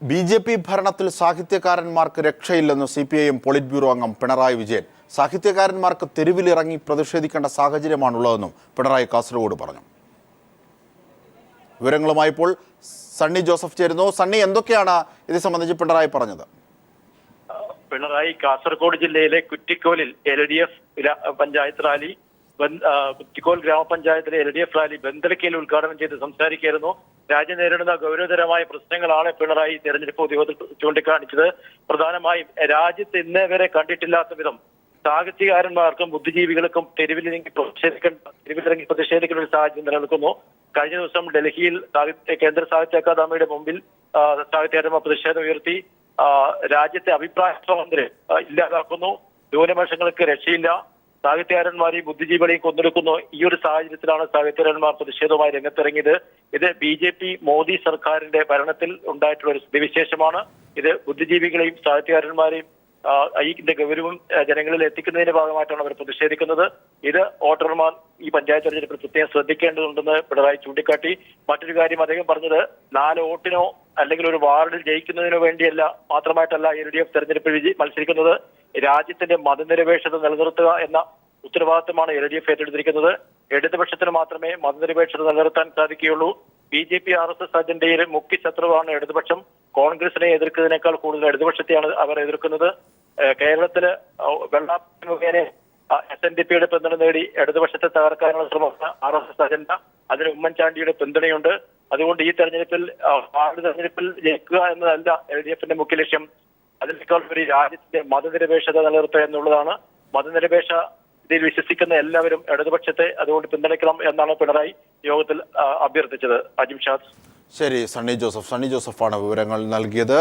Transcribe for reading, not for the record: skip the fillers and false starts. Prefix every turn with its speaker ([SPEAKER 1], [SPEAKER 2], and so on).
[SPEAKER 1] BJP. ഭരണത്തിൽ സാഹിത്യകാരന്മാർക്ക് രക്ഷയില്ലെന്ന് CPIM polit bureau അംഗം പിണറായി വിജയൻ. സാഹിത്യകാരന്മാർക്ക് തെരുവിലിറങ്ങി പ്രതിഷേധിക്കേണ്ട സാഹചര്യമാണുള്ളതെന്നും പിണറായി കാസർഗോഡ് പറഞ്ഞു. വിവരങ്ങളുമായി ഇപ്പോൾ സണ്ണി ജോസഫ് ചേരുന്നു. സണ്ണി, എന്തൊക്കെയാണ് ഇത് സംബന്ധിച്ച് പിണറായി പറഞ്ഞത്?
[SPEAKER 2] പിണറായി കാസർഗോഡ് ജില്ലയിലെ കുറ്റിക്കോലിൽ LDF പഞ്ചായത്ത് റാലി, കുറ്റിക്കോൽ ഗ്രാമപഞ്ചായത്തിലെ LDF റാലി ബന്ദലക്കയിൽ ഉദ്ഘാടനം ചെയ്ത് സംസാരിക്കുകയായിരുന്നു. രാജ്യം നേരിടുന്ന ഗൗരവതരമായ പ്രശ്നങ്ങളാണ് പിണറായി തെരഞ്ഞെടുപ്പ് ഉദ്യോഗത്തിൽ ചൂണ്ടിക്കാണിച്ചത്. പ്രധാനമായും രാജ്യത്ത് ഇന്നേ വരെ കണ്ടിട്ടില്ലാത്ത വിധം സാഹിത്യകാരന്മാർക്കും ബുദ്ധിജീവികൾക്കും തെരുവിലിറങ്ങി പ്രതിഷേധിക്കുന്ന ഒരു സാഹചര്യം നിലനിൽക്കുന്നു. കഴിഞ്ഞ ദിവസം ഡൽഹിയിൽ കേന്ദ്ര സാഹിത്യ അക്കാദമിയുടെ മുമ്പിൽ സാഹിത്യകാരന്മാർ പ്രതിഷേധം ഉയർത്തി. രാജ്യത്തെ അഭിപ്രായ സ്വാതന്ത്ര്യം ഇല്ലാതാക്കുന്നു, ന്യൂനപക്ഷങ്ങൾക്ക് രക്ഷയില്ല, സാഹിത്യകാരന്മാരെയും ബുദ്ധിജീവികളെയും കൊന്നെടുക്കുന്നു. ഈ ഒരു സാഹചര്യത്തിലാണ് സാഹിത്യകാരന്മാർ പ്രതിഷേധവുമായി രംഗത്തിറങ്ങിയത്. ഇത് BJP മോദി സർക്കാരിന്റെ ഭരണത്തിൽ ഉണ്ടായിട്ടുള്ള ഒരു സ്ഥിതിവിശേഷമാണ്. ഇത് ബുദ്ധിജീവികളെയും സാഹിത്യകാരന്മാരെയും ഇതിന്റെ ഗൗരവം ജനങ്ങളിൽ എത്തിക്കുന്നതിന്റെ ഭാഗമായിട്ടാണ് അവർ പ്രതിഷേധിക്കുന്നത്. ഇത് വോട്ടർമാർ ഈ പഞ്ചായത്ത് തെരഞ്ഞെടുപ്പിൽ പ്രത്യേകം ശ്രദ്ധിക്കേണ്ടതുണ്ടെന്ന് പിണറായി ചൂണ്ടിക്കാട്ടി. മറ്റൊരു കാര്യം അദ്ദേഹം പറഞ്ഞത്, 4 വോട്ടിനോ അല്ലെങ്കിൽ ഒരു വാർഡിൽ ജയിക്കുന്നതിനോ വേണ്ടിയല്ല, മാത്രമായിട്ടല്ല LDF തെരഞ്ഞെടുപ്പിൽ മത്സരിക്കുന്നത്. രാജ്യത്തിന്റെ മതനിരപേക്ഷത നിലനിർത്തുക എന്ന ഉത്തരവാദിത്തമാണ് LDF ഏറ്റെടുത്തിരിക്കുന്നത്. ഇടതുപക്ഷത്തിന് മാത്രമേ മതനിരപേക്ഷത നിലനിർത്താൻ സാധിക്കുകയുള്ളൂ. BJP RSS അജണ്ടയിലെ മുഖ്യ ശത്രുവാണ് ഇടതുപക്ഷം. കോൺഗ്രസിനെ എതിർക്കുന്നതിനേക്കാൾ കൂടുതൽ ഇടതുപക്ഷത്തെയാണ് അവർ എതിർക്കുന്നത്. കേരളത്തില് വെള്ളാപ്പള്ളി മുഖേന SNDPയുടെ പിന്തുണ നേടി ഇടതുപക്ഷത്തെ തകർക്കാനുള്ള ശ്രമമാണ് RSS അജണ്ട. അതിന് ഉമ്മൻചാണ്ടിയുടെ പിന്തുണയുണ്ട്. അതുകൊണ്ട് ഈ തെരഞ്ഞെടുപ്പിൽ വാർഡ് തെരഞ്ഞെടുപ്പിൽ ജയിക്കുക എന്നതല്ല LDFന്റെ മുഖ്യ ലക്ഷ്യം. അതിനേക്കാൾ ഒരു രാജ്യത്തിന്റെ മതനിരപേക്ഷത നിലനിർത്തുക എന്നുള്ളതാണ്. മതനിരപേക്ഷ ഇതിൽ വിശ്വസിക്കുന്ന എല്ലാവരും ഇടതുപക്ഷത്തെ അതുകൊണ്ട് പിന്തുണയ്ക്കണം എന്നാണ് പിണറായി യോഗത്തിൽ അഭ്യർത്ഥിച്ചത്. അജിംഷാദ്.
[SPEAKER 1] ശരി, സണ്ണി ജോസഫാണ് വിവരങ്ങൾ നൽകിയത്.